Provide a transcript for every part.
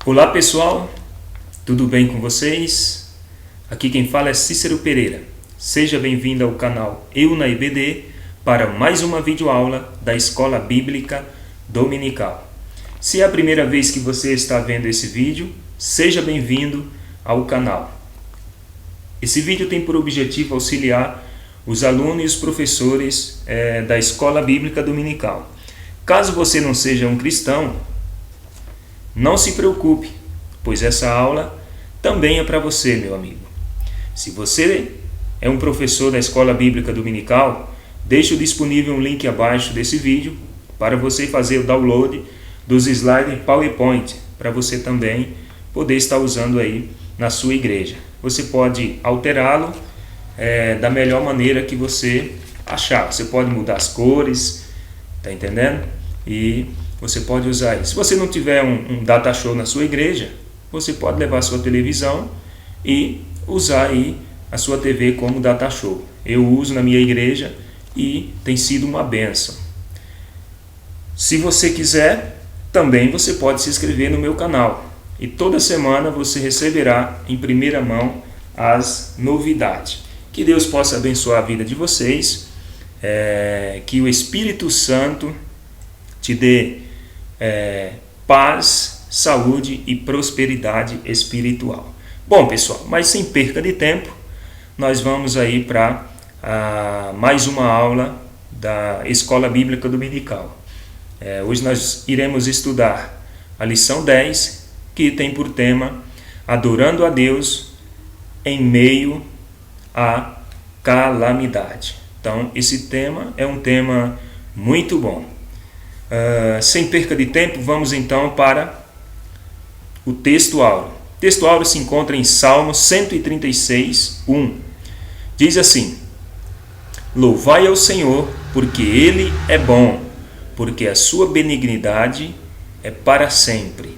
Olá pessoal, tudo bem com vocês? Aqui quem fala é Cícero Pereira. Seja bem-vindo ao canal Eu na IBD para mais uma videoaula da Escola Bíblica Dominical. Se é a primeira vez que você está vendo esse vídeo, seja bem-vindo ao canal. Esse vídeo tem por objetivo auxiliar os alunos e os professores da Escola Bíblica Dominical. Caso você não seja um cristão, não se preocupe, pois essa aula também é para você, meu amigo. Se você é um professor da Escola Bíblica Dominical, deixo disponível um link abaixo desse vídeo para você fazer o download dos slides em PowerPoint, para você também poder estar usando aí na sua igreja. Você pode alterá-lo da melhor maneira que você achar. Você pode mudar as cores, tá entendendo? E você pode usar isso. Se você não tiver um data show na sua igreja, você pode levar a sua televisão e usar aí a sua TV como data show. Eu uso na minha igreja e tem sido uma bênção. Se você quiser, também você pode se inscrever no meu canal. E toda semana você receberá em primeira mão as novidades. Que Deus possa abençoar a vida de vocês. Que o Espírito Santo te dê paz, saúde e prosperidade espiritual. Bom, pessoal, mas sem perca de tempo, nós vamos aí para mais uma aula da Escola Bíblica Dominical. Hoje nós iremos estudar a lição 10, que tem por tema Adorando a Deus em meio à calamidade. Então, esse tema é um tema muito bom. Sem perca de tempo, vamos então para o texto áureo. O texto áureo se encontra em Salmo 136, 1. Diz assim: Louvai ao Senhor, porque Ele é bom, porque a sua benignidade é para sempre.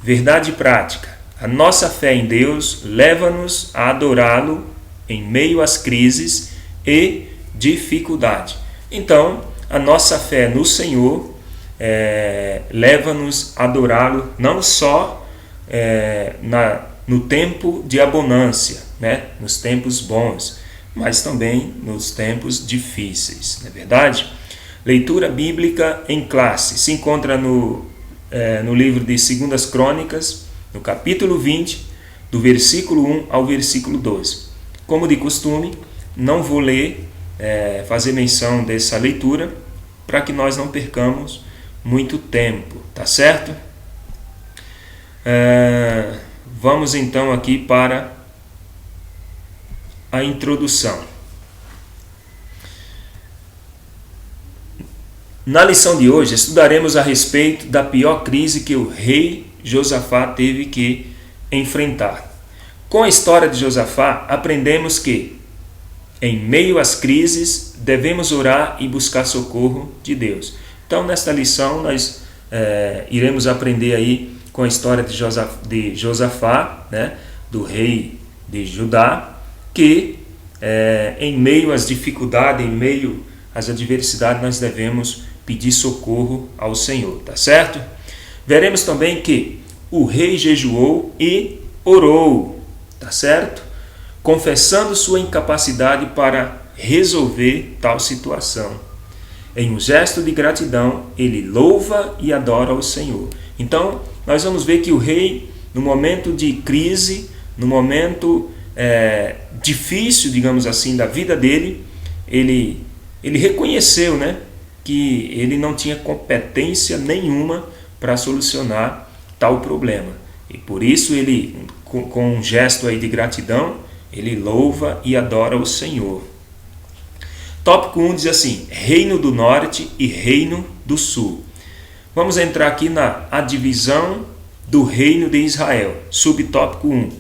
Verdade prática. A nossa fé em Deus leva-nos a adorá-lo em meio às crises e dificuldade. Então, a nossa fé no Senhor leva-nos a adorá-lo não só no tempo de abundância, né? Nos tempos bons, mas também nos tempos difíceis, não é verdade? Leitura bíblica em classe se encontra no livro de 2 Crônicas, no capítulo 20, do versículo 1 ao versículo 12. Como de costume, não vou ler, fazer menção dessa leitura, para que nós não percamos muito tempo, tá certo? Vamos então aqui para a introdução. Na lição de hoje, estudaremos a respeito da pior crise que o rei Josafá teve que enfrentar. Com a história de Josafá, aprendemos que, em meio às crises, devemos orar e buscar socorro de Deus. Então, nesta lição, nós iremos aprender aí com a história de Josafá, né, do rei de Judá, que em meio às dificuldades, em meio às adversidades, nós devemos pedir socorro ao Senhor, tá certo? Veremos também que o rei jejuou e orou, tá certo? Confessando sua incapacidade para resolver tal situação. Em um gesto de gratidão, ele louva e adora ao Senhor. Então, nós vamos ver que o rei, no momento de crise, no momento difícil, digamos assim, da vida dele, ele reconheceu, né, que ele não tinha competência nenhuma para solucionar tal problema. E por isso ele, com um gesto aí de gratidão, ele louva e adora o Senhor. Tópico 1 diz assim: Reino do Norte e Reino do Sul. Vamos entrar aqui na divisão do Reino de Israel. Subtópico 1.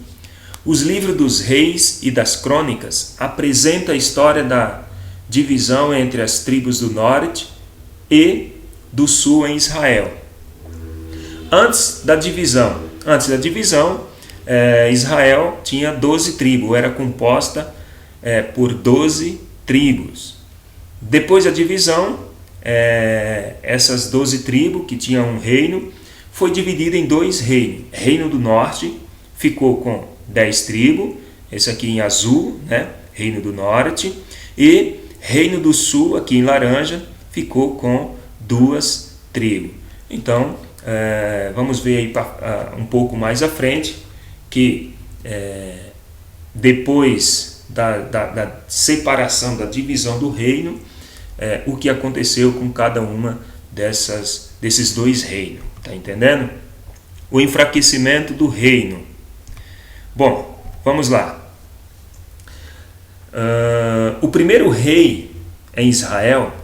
Os livros dos reis e das crônicas apresentam a história da divisão entre as tribos do norte e do sul em Israel. Antes da divisão, Israel tinha 12 tribos, era composta por 12 tribos. Depois da divisão, essas 12 tribos que tinham um reino foi dividida em 2 reinos. Reino do Norte ficou com 10 tribos, esse aqui em azul, né? Reino do Norte, e Reino do Sul, aqui em laranja, ficou com 2 tribos. Então, vamos ver aí um pouco mais à frente, que depois da separação, da divisão do reino, o que aconteceu com cada uma desses 2 reinos. Está entendendo? O enfraquecimento do reino. Bom, vamos lá. O primeiro rei em Israel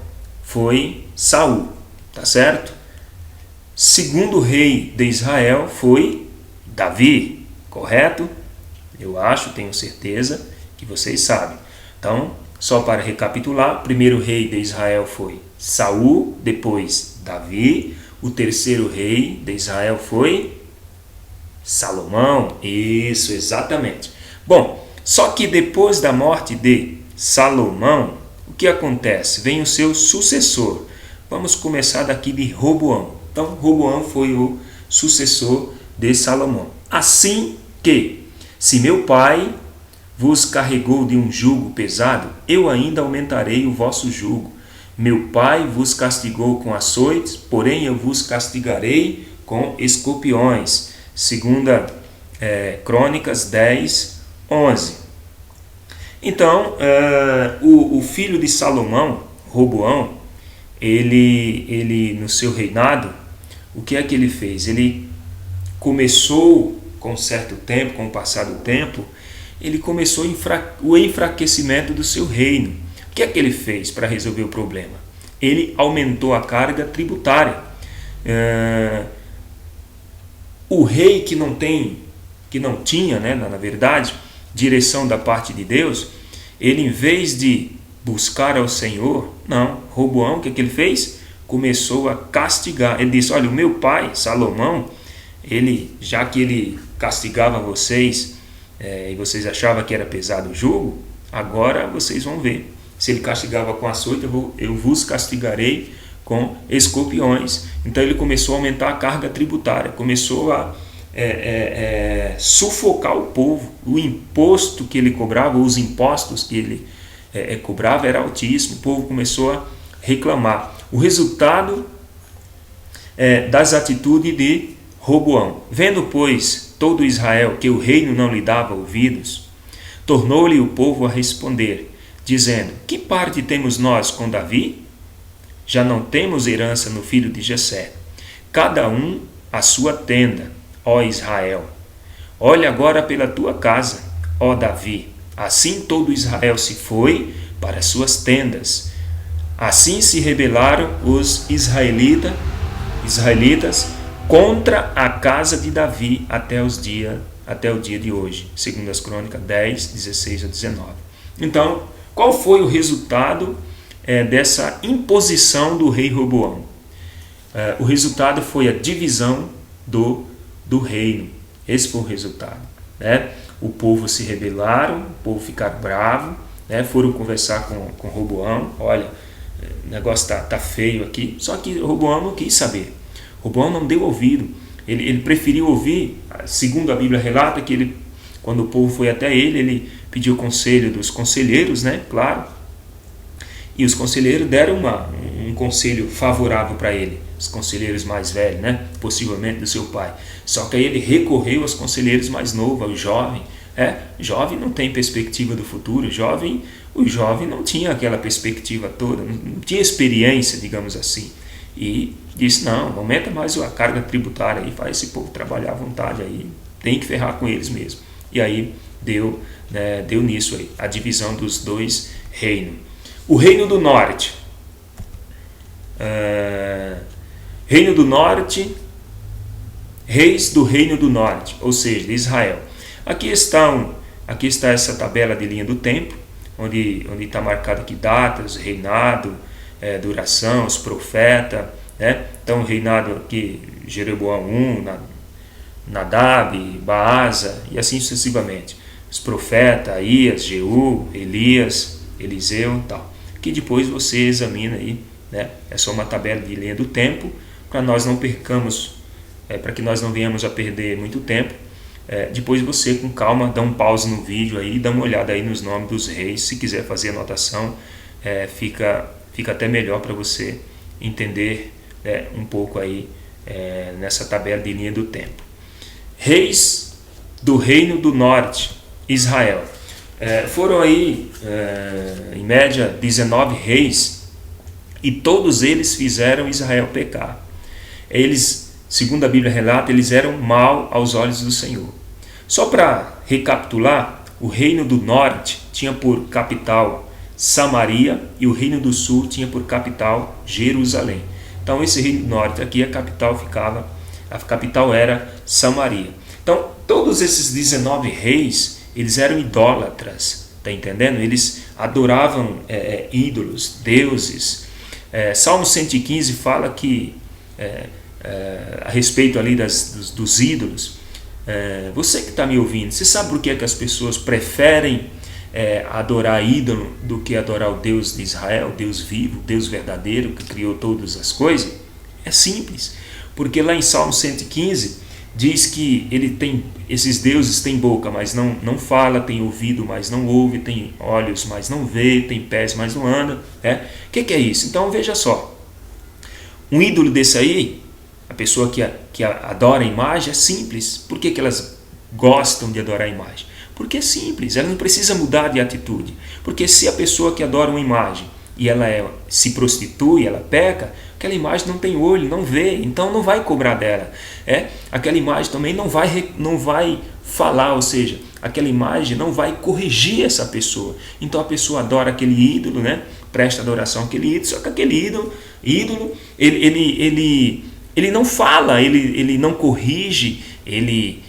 foi Saul, tá certo? Segundo rei de Israel foi Davi, correto? Eu acho, tenho certeza que vocês sabem. Então, só para recapitular, o primeiro rei de Israel foi Saul, depois Davi. O terceiro rei de Israel foi Salomão. Isso, exatamente. Bom, só que depois da morte de Salomão, o que acontece? Vem o seu sucessor. Vamos começar daqui de Roboão. Então, Roboão foi o sucessor de Salomão. Assim que, se meu pai vos carregou de um jugo pesado, eu ainda aumentarei o vosso jugo. Meu pai vos castigou com açoites, porém eu vos castigarei com escorpiões. Segunda Crônicas 10, 11. Então, o filho de Salomão, Roboão, ele no seu reinado, o que é que ele fez? Ele começou, com certo tempo, com o passar do tempo, ele começou o enfraquecimento do seu reino. O que é que ele fez para resolver o problema? Ele aumentou a carga tributária. O rei que não tinha, né, na verdade, direção da parte de Deus, ele, em vez de buscar ao Senhor, não, Roboão, o que ele fez? Começou a castigar. Ele disse: olha, o meu pai, Salomão, já que ele castigava vocês, e vocês achavam que era pesado o jugo, agora vocês vão ver. Se ele castigava com açoite, eu vos castigarei com escorpiões. Então ele começou a aumentar a carga tributária, começou a sufocar o povo. O imposto que ele cobrava, os impostos que ele cobrava era altíssimo. O povo começou a reclamar. O resultado das atitudes de Roboão. Vendo, pois, todo Israel que o reino não lhe dava ouvidos, tornou-lhe o povo a responder, dizendo: que parte temos nós com Davi? Já não temos herança no filho de Jessé. Cada um a sua tenda, ó Israel. Olha agora pela tua casa, ó Davi. Assim todo Israel se foi para suas tendas. Assim se rebelaram os israelitas contra a casa de Davi até o dia de hoje. Segundo as Crônicas 10, 16 a 19. Então, qual foi o resultado dessa imposição do rei Roboão? O resultado foi a divisão do reino. Esse foi o resultado, né? O povo se rebelaram, o povo ficaram bravo, né? Foram conversar com Roboão. Olha, o negócio tá feio aqui. Só que Roboão não quis saber. Roboão não deu ouvido. Ele preferiu ouvir, segundo a Bíblia relata, que quando o povo foi até ele pediu o conselho dos conselheiros, né? Claro. E os conselheiros deram um conselho favorável para ele. Os conselheiros mais velhos, né? Possivelmente do seu pai. Só que aí ele recorreu aos conselheiros mais novos, ao jovem. Jovem não tem perspectiva do futuro. O jovem não tinha aquela perspectiva toda, não tinha experiência, digamos assim. E disse: não, aumenta mais a carga tributária aí, faz esse povo trabalhar à vontade aí, tem que ferrar com eles mesmo. E aí deu nisso aí, a divisão dos 2 reinos. O reino do norte. Reino do norte, reis do reino do norte, ou seja, de Israel. Aqui está essa tabela de linha do tempo, onde está marcado aqui datas, reinado, duração, os profetas, né? Então, reinado aqui, Jeroboão I, Nadab, Baasa, e assim sucessivamente. Os profetas, Aías, Jeú, Elias, Eliseu e tal. Que depois você examina aí, né? É só uma tabela de linha do tempo, para nós não percamos para que nós não venhamos a perder muito tempo, depois você com calma dá um pause no vídeo aí, dá uma olhada aí nos nomes dos reis. Se quiser fazer anotação, fica até melhor para você entender um pouco aí nessa tabela de linha do tempo. Reis do reino do norte, Israel. Foram aí em média 19 reis, e todos eles fizeram Israel pecar. Eles, segundo a Bíblia relata, eles eram mal aos olhos do Senhor. Só para recapitular, o reino do norte tinha por capital Samaria e o reino do sul tinha por capital Jerusalém. Então esse reino do norte aqui, a capital era Samaria. Então todos esses 19 reis, eles eram idólatras, tá entendendo? Eles adoravam ídolos, deuses. Salmo 115 fala que a respeito ali dos ídolos, você que está me ouvindo, você sabe por que as pessoas preferem adorar ídolo do que adorar o Deus de Israel, o Deus vivo, o Deus verdadeiro que criou todas as coisas? É simples, porque lá em Salmo 115 diz que esses deuses têm boca, mas não fala, tem ouvido, mas não ouve, tem olhos, mas não vê, tem pés, mas não anda. O que é isso? Então veja só, um ídolo desse aí, a pessoa que adora a imagem, é simples. Por que elas gostam de adorar a imagem? Porque é simples, ela não precisa mudar de atitude. Porque se a pessoa que adora uma imagem e ela se prostitui, ela peca, aquela imagem não tem olho, não vê, então não vai cobrar dela. Aquela imagem também não vai falar, ou seja, aquela imagem não vai corrigir essa pessoa. Então a pessoa adora aquele ídolo, presta adoração àquele ídolo, só que aquele ídolo ele não fala, ele não corrige, ele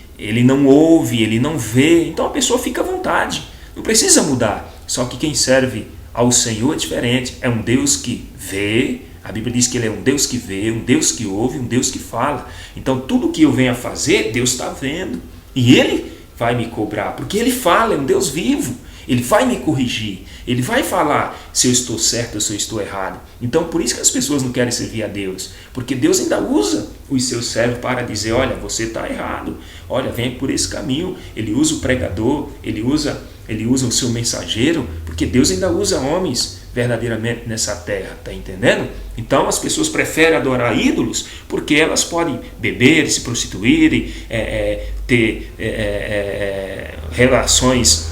não ouve, ele não vê, então a pessoa fica à vontade, não precisa mudar. Só que quem serve ao Senhor é diferente, é um Deus que vê. A Bíblia diz que Ele é um Deus que vê, um Deus que ouve, um Deus que fala. Então tudo que eu venho a fazer, Deus está vendo. E Ele vai me cobrar, porque Ele fala, é um Deus vivo. Ele vai me corrigir, Ele vai falar se eu estou certo ou se eu estou errado. Então por isso que as pessoas não querem servir a Deus, porque Deus ainda usa os seus servos para dizer, olha, você está errado, olha, vem por esse caminho. Ele usa o pregador, ele usa o seu mensageiro, porque Deus ainda usa homens verdadeiramente nessa terra, tá entendendo? Então as pessoas preferem adorar ídolos porque elas podem beber, se prostituírem, ter relações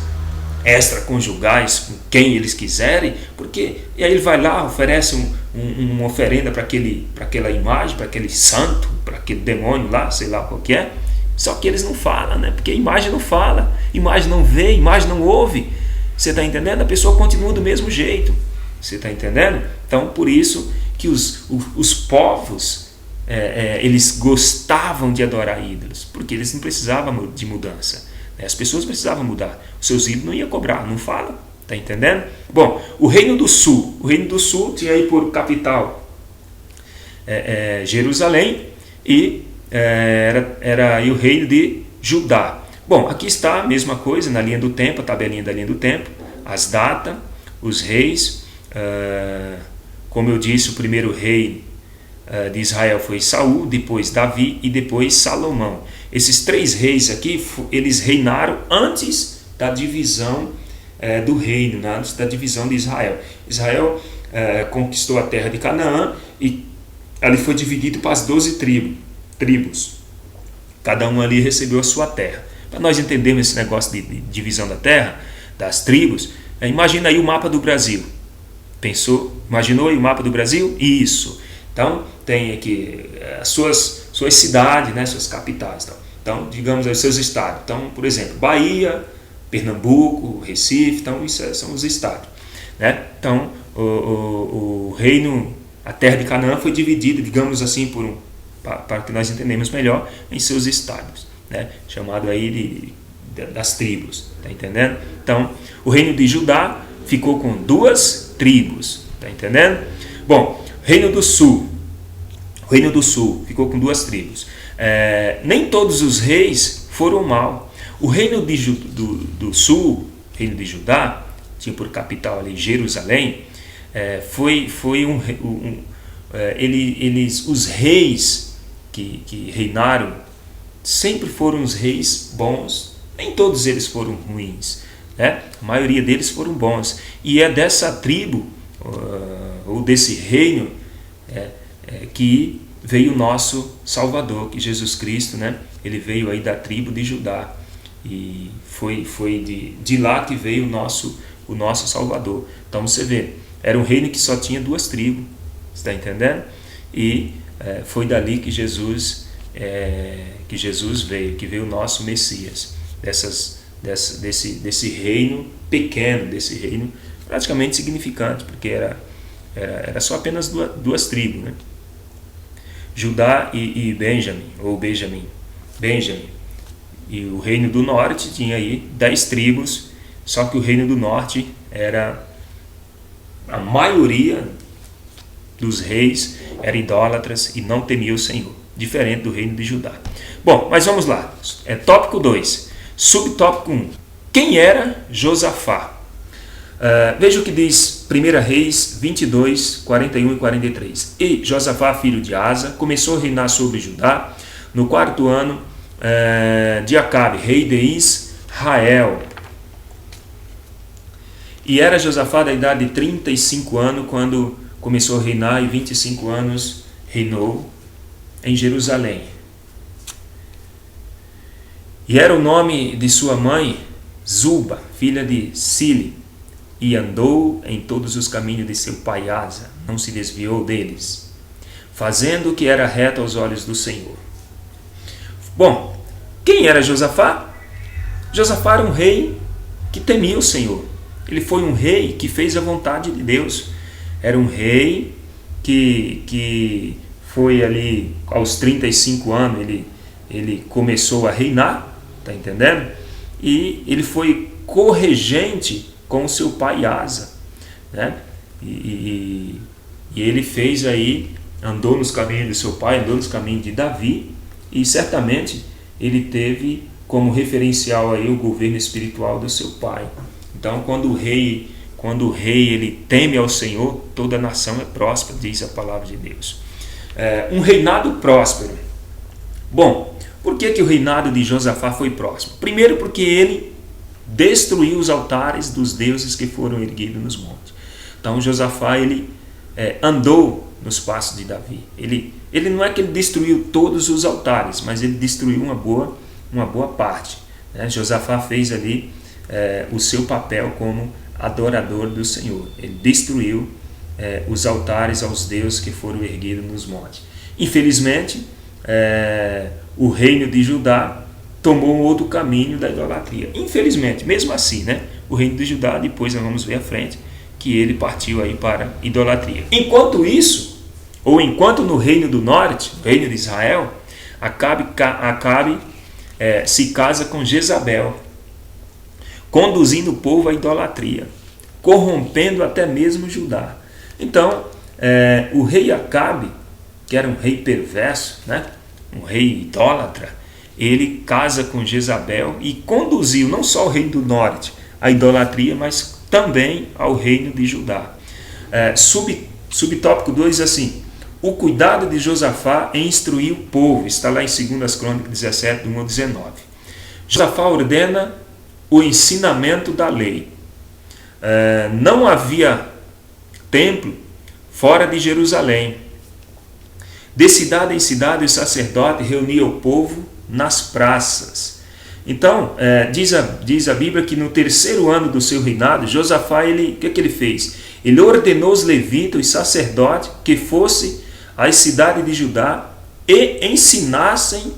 extraconjugais com quem eles quiserem, e aí ele vai lá, oferece uma oferenda para aquela imagem, para aquele santo, para aquele demônio lá, sei lá qual que é. Só que eles não falam, porque a imagem não fala, imagem não vê, imagem não ouve. Você está entendendo? A pessoa continua do mesmo jeito. Você está entendendo? Então, por isso que os povos, eles gostavam de adorar ídolos, porque eles não precisavam de mudança. As pessoas precisavam mudar. Os seus ídolos não iam cobrar, não fala. Está entendendo? Bom, o Reino do Sul. O Reino do Sul tinha aí por capital Jerusalém, e era aí o reino de Judá. Bom, aqui está a mesma coisa na linha do tempo, a tabelinha da linha do tempo, as datas, os reis. Como eu disse, o primeiro rei de Israel foi Saul, depois Davi e depois Salomão. Esses três reis aqui, eles reinaram antes da divisão do reino, antes da divisão de Israel. Israel conquistou a terra de Canaã e ali foi dividido para as 12 tribos. Cada um ali recebeu a sua terra. Para nós entendermos esse negócio de divisão da terra, das tribos, imagina aí o mapa do Brasil. Pensou? Imaginou aí o mapa do Brasil? Isso. Então, tem aqui as suas cidades, suas capitais. Então, digamos aí os seus estados. Então, por exemplo, Bahia, Pernambuco, Recife, então isso são os estados. Então, o reino, a terra de Canaã foi dividida, digamos assim, para que nós entendamos melhor, em seus estados, chamado aí das tribos. Tá entendendo? Então, o reino de Judá ficou com 2 tribos. Tá entendendo? Bom, Reino do Sul. O Reino do Sul ficou com 2 tribos. Nem todos os reis foram mal. O Reino do Sul, Reino de Judá, tinha por capital ali Jerusalém, os reis que reinaram sempre foram os reis bons, nem todos eles foram ruins, né? A maioria deles foram bons, e é dessa tribo ou desse reino que veio o nosso Salvador, que Jesus Cristo, né? Ele veio aí da tribo de Judá, e foi de lá que veio o nosso Salvador. Então você vê, era um reino que só tinha 2 tribos, está entendendo? E foi dali que Jesus veio, que veio o nosso Messias, desse reino pequeno, desse reino praticamente insignificante, porque era só apenas 2 tribos, né? Judá e Benjamim, ou Benjamim. E o reino do norte tinha aí 10 tribos, só que o reino do norte era, a maioria dos reis eram idólatras e não temiam o Senhor, diferente do reino de Judá. Bom, mas vamos lá. Tópico 2, subtópico 1. Quem era Josafá? Veja o que diz 1 Reis 22, 41 e 43. E Josafá, filho de Asa, começou a reinar sobre Judá no 4º ano de Acabe, rei de Israel. E era Josafá da idade de 35 anos quando começou a reinar, e 25 anos reinou em Jerusalém. E era o nome de sua mãe Zuba, filha de Sili. E andou em todos os caminhos de seu pai Asa, não se desviou deles, fazendo o que era reto aos olhos do Senhor. Bom, quem era Josafá? Josafá era um rei que temia o Senhor. Ele foi um rei que fez a vontade de Deus. Era um rei que foi ali aos 35 anos, ele começou a reinar, tá entendendo? E ele foi corregente com o seu pai Asa, né? E ele fez aí, andou nos caminhos do seu pai, andou nos caminhos de Davi, e certamente ele teve como referencial aí o governo espiritual do seu pai. Então, quando o rei ele teme ao Senhor, toda a nação é próspera, diz a palavra de Deus. Um reinado próspero. Bom, por que o reinado de Josafá foi próspero? Primeiro, porque ele destruiu os altares dos deuses que foram erguidos nos montes. Então Josafá ele andou nos passos de Davi. Ele não é que ele destruiu todos os altares, mas ele destruiu uma boa parte, né? Josafá fez ali o seu papel como adorador do Senhor. Ele destruiu os altares aos deuses que foram erguidos nos montes. Infelizmente, o reino de Judá tomou um outro caminho da idolatria. Infelizmente, mesmo assim, né? O reino de Judá, depois nós vamos ver à frente, que ele partiu aí para idolatria. Enquanto isso, ou enquanto no reino do norte, o reino de Israel, Acabe se casa com Jezabel, conduzindo o povo à idolatria, corrompendo até mesmo Judá. Então, o rei Acabe, que era um rei perverso, né? Um rei idólatra, ele casa com Jezabel e conduziu não só o reino do norte à idolatria, mas também ao reino de Judá. Subtópico 2 assim: o cuidado de Josafá em instruir o povo, está lá em 2 Crônicas 17, 1 a 19. Josafá ordena o ensinamento da lei. Não havia templo fora de Jerusalém. De cidade em cidade, o sacerdote reunia o povo nas praças. Então, diz a Bíblia que no 3º ano do seu reinado, Josafá, o que ele fez? Ele ordenou os levitas, os sacerdotes, que fossem às cidades de Judá e ensinassem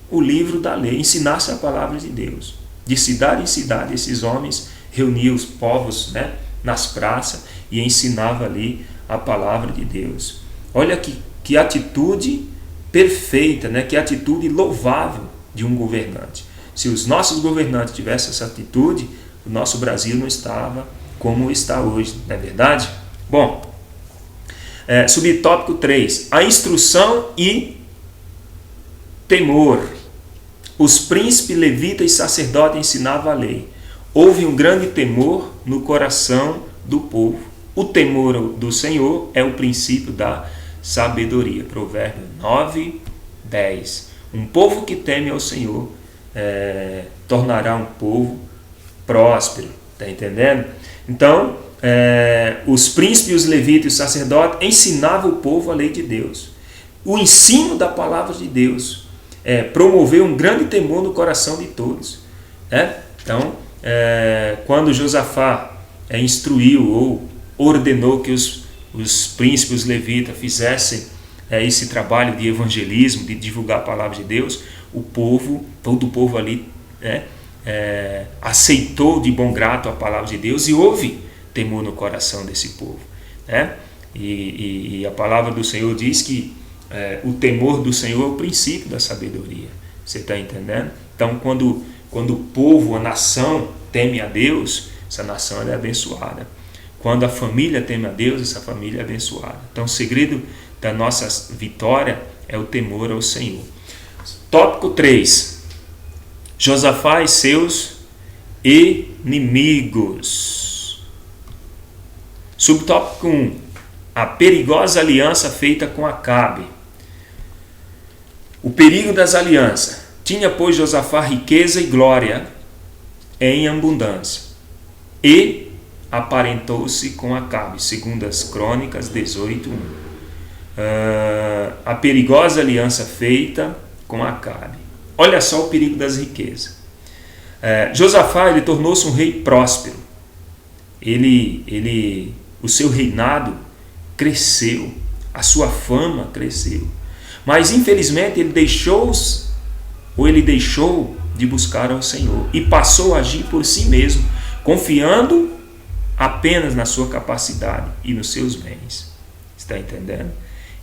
o livro da lei, ensinassem a palavra de Deus. De cidade em cidade, esses homens reuniam os povos, né, nas praças e ensinavam ali a palavra de Deus. Olha que atitude perfeita, né? Que atitude louvável de um governante. Se os nossos governantes tivessem essa atitude, o nosso Brasil não estava como está hoje, não é verdade? Bom, subtópico 3, a instrução e temor. Os príncipes, levitas e sacerdotes ensinavam a lei. Houve um grande temor no coração do povo. O temor do Senhor é o princípio da sabedoria. Provérbio 9, 10. Um povo que teme ao Senhor tornará um povo próspero. Está entendendo? Então, os príncipes, os levitas e os sacerdotes ensinavam o povo a lei de Deus. O ensino da palavra de Deus promoveu um grande temor no coração de todos. Então, quando Josafá instruiu ou ordenou que os príncipes, os levitas fizessem esse trabalho de evangelismo, de divulgar a palavra de Deus, todo o povo ali aceitou de bom grato a palavra de Deus e houve temor no coração desse povo. E a palavra do Senhor diz que o temor do Senhor é o princípio da sabedoria. Você está entendendo? Então, quando o povo, a nação teme a Deus, essa nação é abençoada. Quando a família teme a Deus, essa família é abençoada. Então, o segredo da nossa vitória é o temor ao Senhor. Tópico 3. Josafá e seus inimigos. Subtópico 1. A perigosa aliança feita com Acabe. O perigo das alianças. Tinha, pois, Josafá riqueza e glória em abundância, e aparentou-se com Acabe, segundo as Crônicas 18:1. A perigosa aliança feita com Acabe. Olha só o perigo das riquezas. Josafá, ele tornou-se um rei próspero. O seu reinado cresceu, a sua fama cresceu. Mas infelizmente ele deixou de buscar ao Senhor e passou a agir por si mesmo, confiando apenas na sua capacidade e nos seus bens. Está entendendo?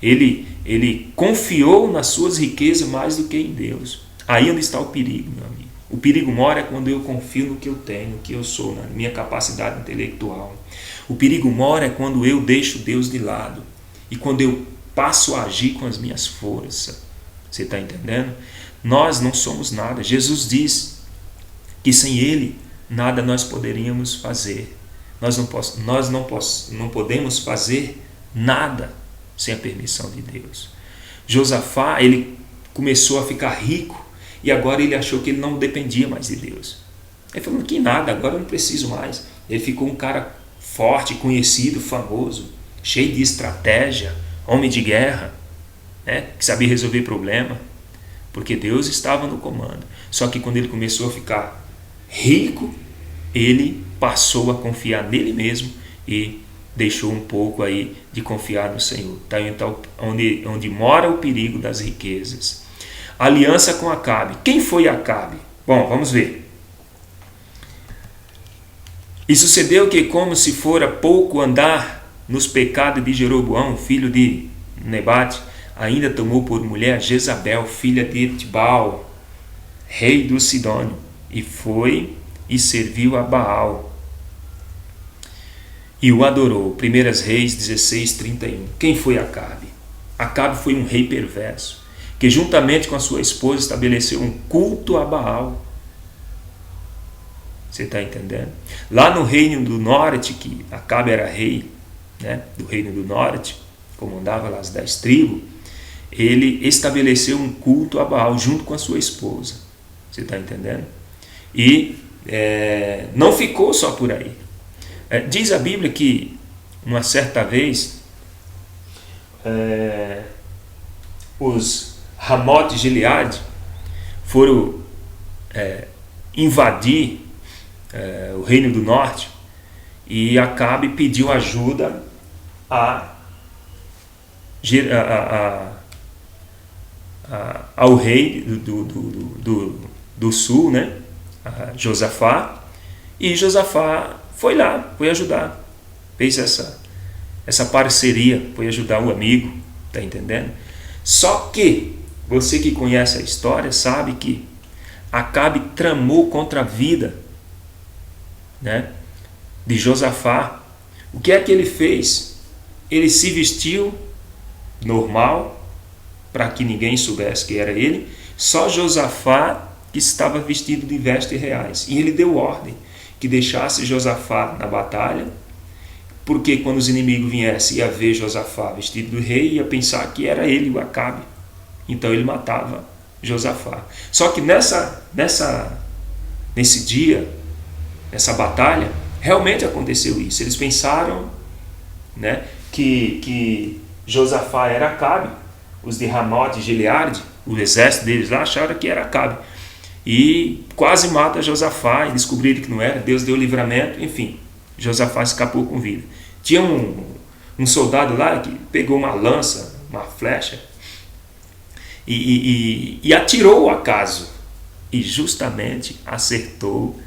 Ele confiou nas suas riquezas mais do que em Deus. Aí onde está o perigo, meu amigo. O perigo mora quando eu confio no que eu tenho, no que eu sou, na minha capacidade intelectual. O perigo mora quando eu deixo Deus de lado e quando eu passo a agir com as minhas forças. Você está entendendo? Nós não somos nada. Jesus diz que sem Ele nada nós poderíamos fazer. Nós não podemos fazer nada sem a permissão de Deus. Josafá, ele começou a ficar rico e agora ele achou que ele não dependia mais de Deus. Ele falou que nada, agora eu não preciso mais. Ele ficou um cara forte, conhecido, famoso, cheio de estratégia, homem de guerra, que sabia resolver problema, porque Deus estava no comando. Só que quando ele começou a ficar rico, ele passou a confiar nele mesmo e deixou um pouco aí de confiar no Senhor. Tá? Então, onde mora o perigo das riquezas. Aliança com Acabe. Quem foi Acabe? Bom, vamos ver. E sucedeu que, como se fora pouco andar nos pecados de Jeroboão, filho de Nebate, ainda tomou por mulher Jezabel, filha de Etbaal, rei do Sidônio, e foi e serviu a Baal e o adorou. 1 Reis 16:31. Quem foi Acabe? Acabe foi um rei perverso, que juntamente com a sua esposa estabeleceu um culto a Baal. Você está entendendo? Lá no reino do norte, que Acabe era rei, do reino do norte, comandava lá as 10 tribos, ele estabeleceu um culto a Baal junto com a sua esposa. Você está entendendo? E não ficou só por aí. Diz a Bíblia que uma certa vez os Ramote de Gileade foram invadir o reino do norte, e Acabe pediu ajuda ao rei do sul, Josafá, e Josafá foi lá, foi ajudar, fez essa parceria, foi ajudar o amigo, tá entendendo? Só que você que conhece a história sabe que Acabe tramou contra a vida de Josafá. O que é que ele fez? Ele se vestiu normal, para que ninguém soubesse que era ele, só Josafá que estava vestido de vestes reais. E ele deu ordem que deixasse Josafá na batalha, porque quando os inimigos viessem, ia ver Josafá vestido de rei, ia pensar que era ele, o Acabe. Então ele matava Josafá. Só que nesse dia, nessa batalha, realmente aconteceu isso. Eles pensaram, né, que Josafá era Acabe. Os de Ramote e Gileade, o exército deles lá, acharam que era Acabe. E quase mata Josafá, e descobriram que não era. Deus deu livramento, enfim, Josafá escapou com vida. Tinha um soldado lá que pegou uma lança, uma flecha, e atirou o acaso, e justamente acertou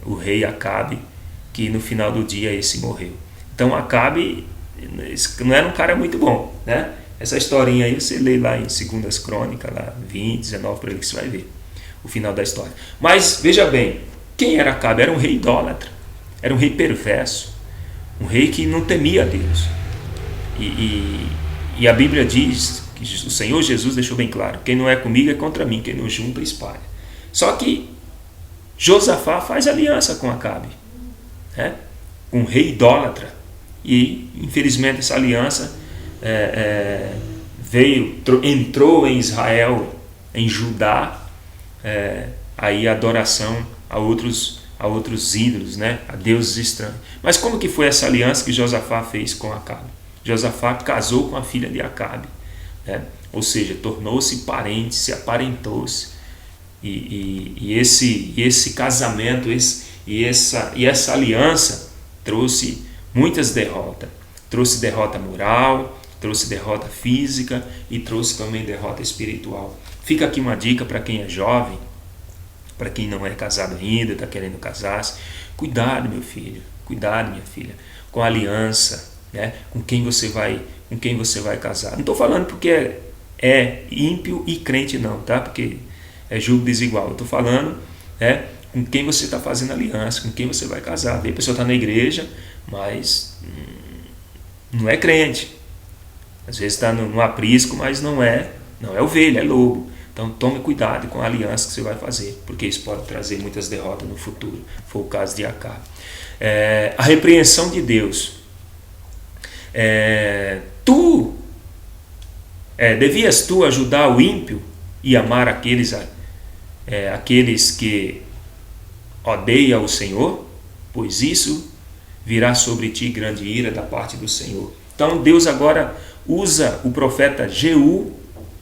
o rei Acabe, que no final do dia esse morreu. Então Acabe não era um cara muito bom, né? Essa historinha aí você lê lá em 2 Crônicas, lá 20, 19, por aí que você vai ver o final da história. Mas veja bem, quem era Acabe? Era um rei idólatra, era um rei perverso, um rei que não temia a Deus. E a Bíblia diz que o Senhor Jesus deixou bem claro: quem não é comigo é contra mim, quem não junta espalha. Só que Josafá faz aliança com Acabe, né? Um rei idólatra, e infelizmente essa aliança entrou em Israel, em Judá, aí a adoração a outros ídolos, né? A deuses estranhos. Mas como que foi essa aliança que Josafá fez com Acabe? Josafá casou com a filha de Acabe, né? Ou seja, tornou-se parente, se aparentou-se, e esse casamento e essa aliança trouxe muitas derrotas. Trouxe derrota moral, trouxe derrota física e trouxe também derrota espiritual. Fica aqui uma dica para quem é jovem, para quem não é casado ainda, está querendo casar-se. Cuidado, meu filho, cuidado, minha filha, com a aliança, né? com quem você vai casar. Não estou falando porque é ímpio e crente não, tá? Porque é julgo desigual. Eu estou falando, né, com quem você está fazendo aliança, com quem você vai casar. A pessoa está na igreja, mas não é crente. Às vezes está no aprisco, mas não é ovelha, é lobo. Então tome cuidado com a aliança que você vai fazer, porque isso pode trazer muitas derrotas no futuro. Foi o caso de Acabe. A repreensão de Deus. Devias tu ajudar o ímpio e amar aqueles que odeiam o Senhor? Pois isso virá sobre ti grande ira da parte do Senhor. Então Deus agora usa o profeta Jeú,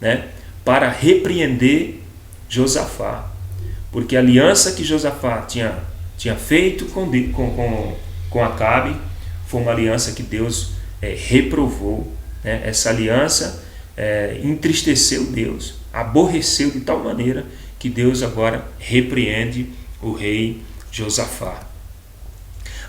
né, para repreender Josafá, porque a aliança que Josafá tinha feito com Acabe foi uma aliança que Deus reprovou, né? Essa aliança entristeceu Deus, aborreceu de tal maneira que Deus agora repreende o rei Josafá.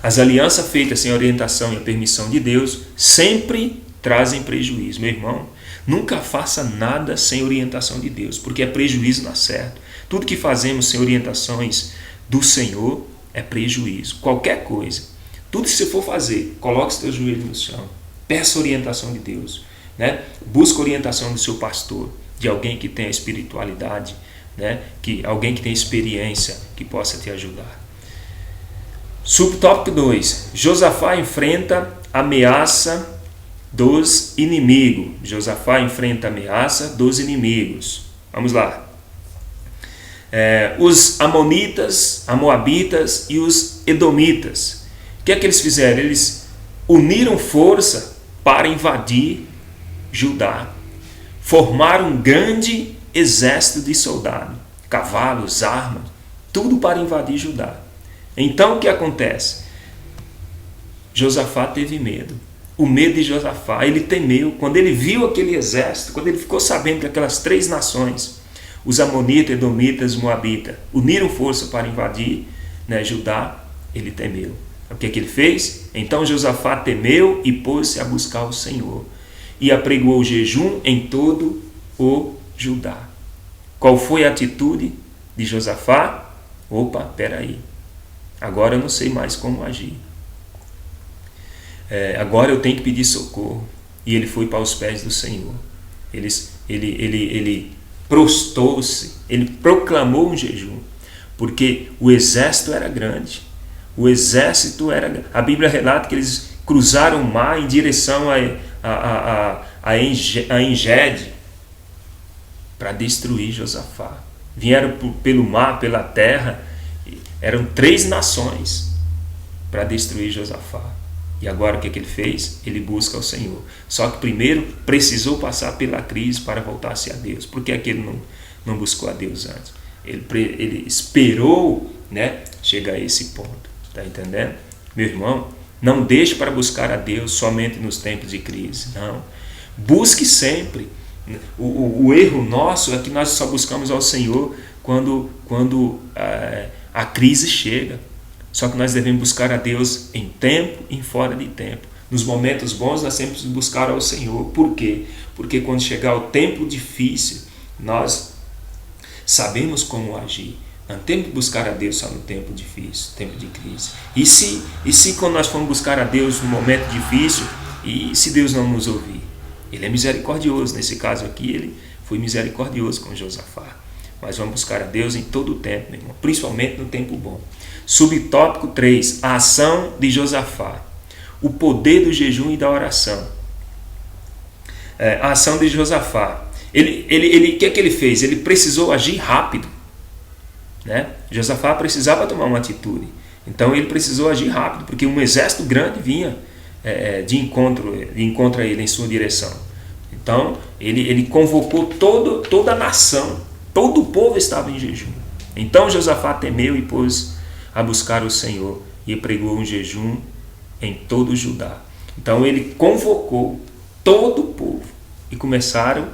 As alianças feitas sem orientação e a permissão de Deus sempre trazem prejuízo. Meu irmão, nunca faça nada sem orientação de Deus, porque é prejuízo na certa. Tudo que fazemos sem orientações do Senhor é prejuízo. Qualquer coisa. Tudo que você for fazer, coloque os teus joelhos no chão. Peça orientação de Deus, né? Busque orientação do seu pastor, de alguém que tenha espiritualidade, né? Alguém que tenha experiência, que possa te ajudar. Subtópico 2. Josafá enfrenta ameaça dos inimigos. Josafá enfrenta a ameaça dos inimigos. Vamos lá. Os amonitas, moabitas e os edomitas. O que é que eles fizeram? Eles uniram força para invadir Judá. Formaram um grande exército de soldados, cavalos, armas, tudo para invadir Judá. Então o que acontece? Josafá teve medo. O medo de Josafá, ele temeu. Quando ele viu aquele exército, quando ele ficou sabendo que aquelas 3 nações, os amonitas, edomitas, moabitas, uniram força para invadir, né, Judá, ele temeu. O que é que ele fez? Então Josafá temeu e pôs-se a buscar o Senhor, e apregoou jejum em todo o Judá. Qual foi a atitude de Josafá? Opa, peraí, agora eu não sei mais como agir. Agora eu tenho que pedir socorro. E ele foi para os pés do Senhor. Ele prostou-se, ele proclamou um jejum, porque o exército era grande. A Bíblia relata que eles cruzaram o mar em direção a Engede. para destruir Josafá. Vieram pelo mar, pela terra, eram 3 nações para destruir Josafá. E agora o que ele fez? Ele busca o Senhor. Só que primeiro precisou passar pela crise para voltar-se a Deus. Por que é que ele não buscou a Deus antes? Ele esperou, né, chegar a esse ponto. Está entendendo? Meu irmão, não deixe para buscar a Deus somente nos tempos de crise. Não. Busque sempre. O erro nosso é que nós só buscamos ao Senhor quando a crise chega. Só que nós devemos buscar a Deus em tempo e fora de tempo. Nos momentos bons nós temos que buscar ao Senhor. Por quê? Porque quando chegar o tempo difícil, nós sabemos como agir. Não temos que buscar a Deus só no tempo difícil, tempo de crise. E se quando nós formos buscar a Deus no momento difícil, e se Deus não nos ouvir? Ele é misericordioso. Nesse caso aqui, ele foi misericordioso com Josafá. Mas vamos buscar a Deus em todo o tempo, meu irmão, principalmente no tempo bom. Subtópico 3, a ação de Josafá. O poder do jejum e da oração. A ação de Josafá. O que é que ele fez? Ele precisou agir rápido. Né? Josafá precisava tomar uma atitude. Então ele precisou agir rápido, porque um exército grande vinha de encontro a ele em sua direção. Então ele convocou toda a nação. Todo o povo estava em jejum. Então Josafá temeu e pôs a buscar o Senhor e pregou um jejum em todo o Judá. Então ele convocou todo o povo e começaram a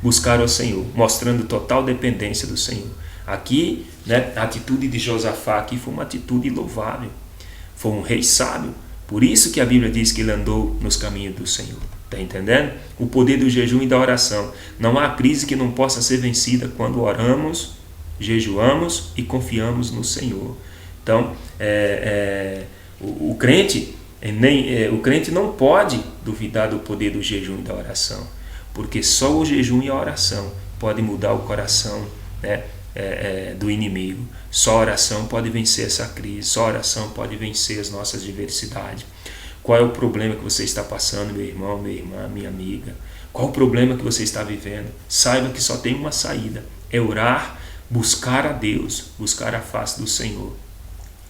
buscar o Senhor, mostrando total dependência do Senhor. Aqui, né, a atitude de Josafá aqui foi uma atitude louvável. Foi um rei sábio. Por isso que a Bíblia diz que ele andou nos caminhos do Senhor. Está entendendo? O poder do jejum e da oração. Não há crise que não possa ser vencida quando oramos, jejuamos e confiamos no Senhor. Então, o crente não pode duvidar do poder do jejum e da oração, porque só o jejum e a oração podem mudar o coração, né, do inimigo. Só a oração pode vencer essa crise, só a oração pode vencer as nossas diversidades. Qual é o problema que você está passando, meu irmão, minha irmã, minha amiga? Qual o problema que você está vivendo? Saiba que só tem uma saída, é orar, buscar a Deus, buscar a face do Senhor.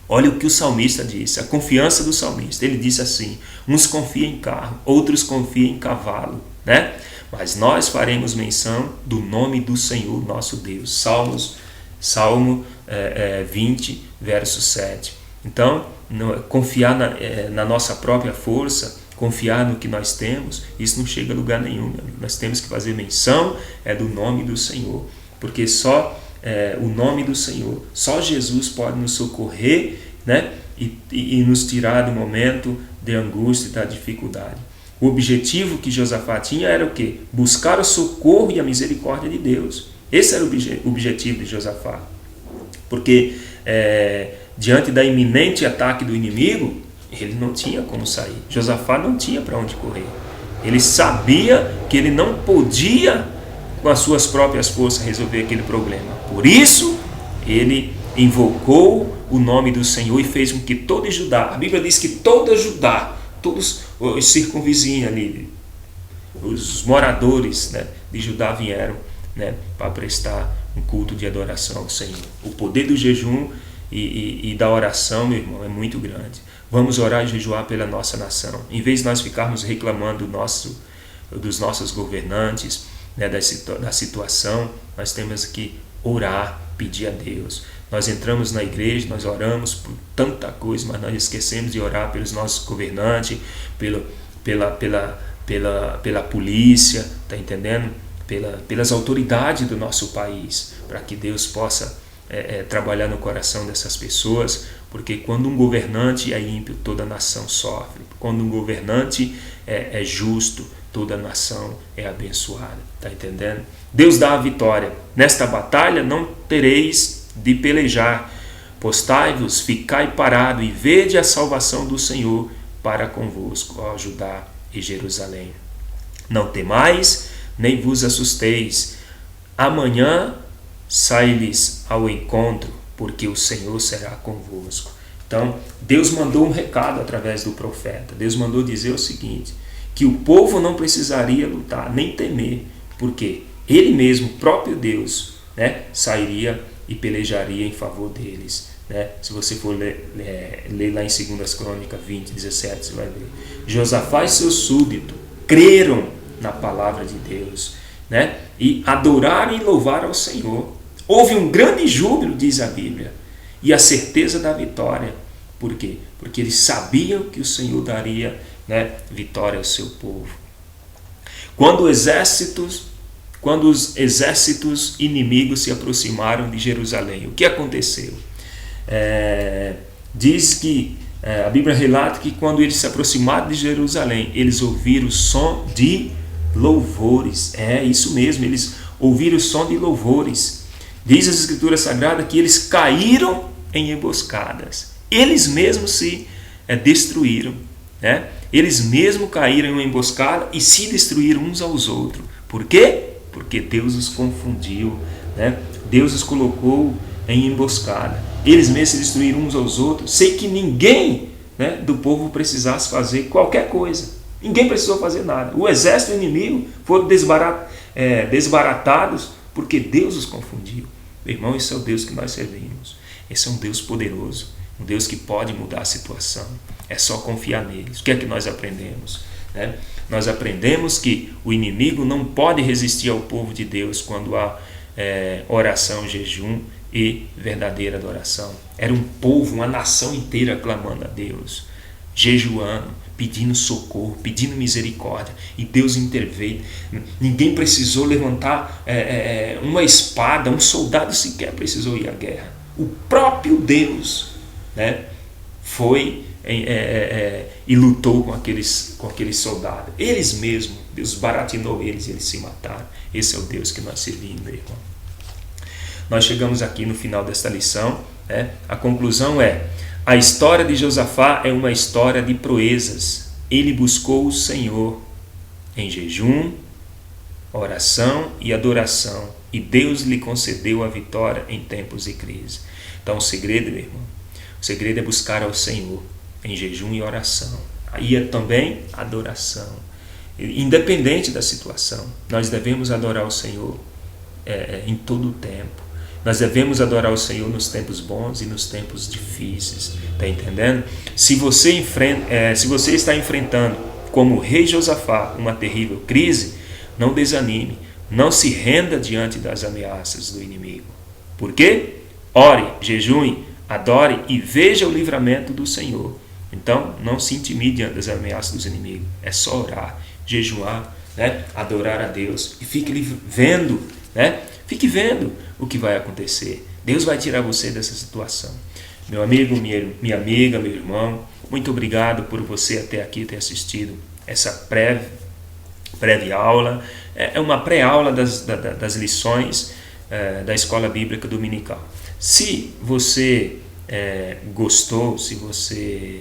Olha o que o salmista disse, a confiança do salmista. Ele disse assim: uns confiam em carro, outros confiam em cavalo, né? Mas nós faremos menção do nome do Senhor nosso Deus. Salmo 20, verso 7. Então, confiar na nossa própria força, confiar no que nós temos, isso não chega a lugar nenhum, meu amigo. Nós temos que fazer menção do nome do Senhor, porque só o nome do Senhor, só Jesus pode nos socorrer, né, e nos tirar do momento de angústia e da dificuldade. O objetivo que Josafá tinha era o quê? Buscar o socorro e a misericórdia de Deus. Esse era o objetivo de Josafá. Porque diante da iminente ataque do inimigo, ele não tinha como sair. Josafá não tinha para onde correr. Ele sabia que ele não podia, com as suas próprias forças, resolver aquele problema. Por isso, ele invocou o nome do Senhor e fez com que todo Judá, a Bíblia diz que todo Judá, todos os circunvizinhos ali, os moradores, né, de Judá vieram, né, para prestar um culto de adoração ao Senhor. O poder do jejum e da oração, meu irmão, é muito grande. Vamos orar e jejuar pela nossa nação. Em vez de nós ficarmos reclamando dos nossos governantes, né, da situação, nós temos que orar, pedir a Deus. Nós entramos na igreja, nós oramos por tanta coisa, mas nós esquecemos de orar pelos nossos governantes, pela polícia, tá entendendo? Pelas autoridades do nosso país, para que Deus possa trabalhar no coração dessas pessoas, porque quando um governante é ímpio, toda a nação sofre. Quando um governante é justo, toda a nação é abençoada. Está entendendo? Deus dá a vitória. Nesta batalha não tereis de pelejar. Postai-vos, ficai parado e vede a salvação do Senhor para convosco, ó Judá e Jerusalém. Não temais, nem vos assusteis. Amanhã sai-lhes ao encontro, porque o Senhor será convosco. Então, Deus mandou um recado através do profeta. Deus mandou dizer o seguinte, que o povo não precisaria lutar, nem temer. Por quê? Ele mesmo, o próprio Deus, né, sairia e pelejaria em favor deles. Né? Se você for ler lá em 2 Crônicas 20, 17, você vai ver. Josafá e seus súditos creram na palavra de Deus, né? E adoraram e louvaram ao Senhor. Houve um grande júbilo, diz a Bíblia, e a certeza da vitória. Por quê? Porque eles sabiam que o Senhor daria, né, vitória ao seu povo. Quando os exércitos inimigos se aproximaram de Jerusalém, o que aconteceu? Diz que a Bíblia relata que quando eles se aproximaram de Jerusalém, eles ouviram o som de louvores. É isso mesmo, eles ouviram o som de louvores. Diz as Escrituras Sagradas que eles caíram em emboscadas. Eles mesmos se destruíram, né? Eles mesmos caíram em uma emboscada e se destruíram uns aos outros. Por quê? Porque Deus os confundiu, né? Deus os colocou em emboscada. Eles mesmos se destruíram uns aos outros, sem que ninguém, né, do povo precisasse fazer qualquer coisa. Ninguém precisou fazer nada. O exército inimigo foram desbaratados porque Deus os confundiu. Meu irmão, esse é o Deus que nós servimos. Esse é um Deus poderoso, um Deus que pode mudar a situação. É só confiar neles. O que é que nós aprendemos? Né? Nós aprendemos que o inimigo não pode resistir ao povo de Deus quando há oração, jejum e verdadeira adoração. Era um povo, uma nação inteira clamando a Deus, jejuando, pedindo socorro, pedindo misericórdia, e Deus interveio. Ninguém precisou levantar uma espada, um soldado sequer precisou ir à guerra. O próprio Deus, né, foi e lutou com aqueles soldados. Eles mesmos, Deus baratinou eles e eles se mataram. Esse é o Deus que nós servimos, meu irmão. Nós chegamos aqui no final desta lição, né? A conclusão é: a história de Josafá é uma história de proezas. Ele buscou o Senhor em jejum, oração e adoração, e Deus lhe concedeu a vitória em tempos de crise. Então o segredo, meu irmão, o segredo é buscar ao Senhor em jejum e oração. Aí é também adoração. Independente da situação, nós devemos adorar o Senhor em todo o tempo. Nós devemos adorar o Senhor nos tempos bons e nos tempos difíceis. Está entendendo? Se você está enfrentando, como o rei Josafá, uma terrível crise, não desanime. Não se renda diante das ameaças do inimigo. Por quê? Ore, jejue, adore e veja o livramento do Senhor. Então, não se intimide diante das ameaças dos inimigos. É só orar, jejuar, né? Adorar a Deus. E fique vendo, né? Fique vendo o que vai acontecer. Deus vai tirar você dessa situação. Meu amigo, minha amiga, meu irmão, muito obrigado por você até aqui ter assistido essa prévia aula. É uma pré-aula das lições da Escola Bíblica Dominical. Se você gostou, se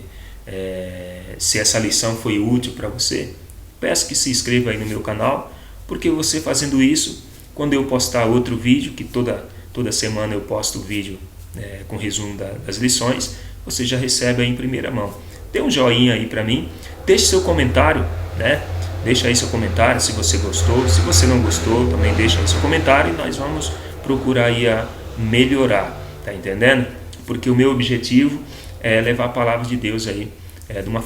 essa lição foi útil para você, peço que se inscreva aí no meu canal, porque você fazendo isso, quando eu postar outro vídeo, que toda semana eu posto vídeo com resumo das lições, você já recebe aí em primeira mão. Dê um joinha aí para mim, deixe seu comentário, né? Deixa aí seu comentário se você gostou, se você não gostou, também deixa aí seu comentário e nós vamos procurar aí a melhorar, tá entendendo? Porque o meu objetivo é levar a palavra de Deus aí de uma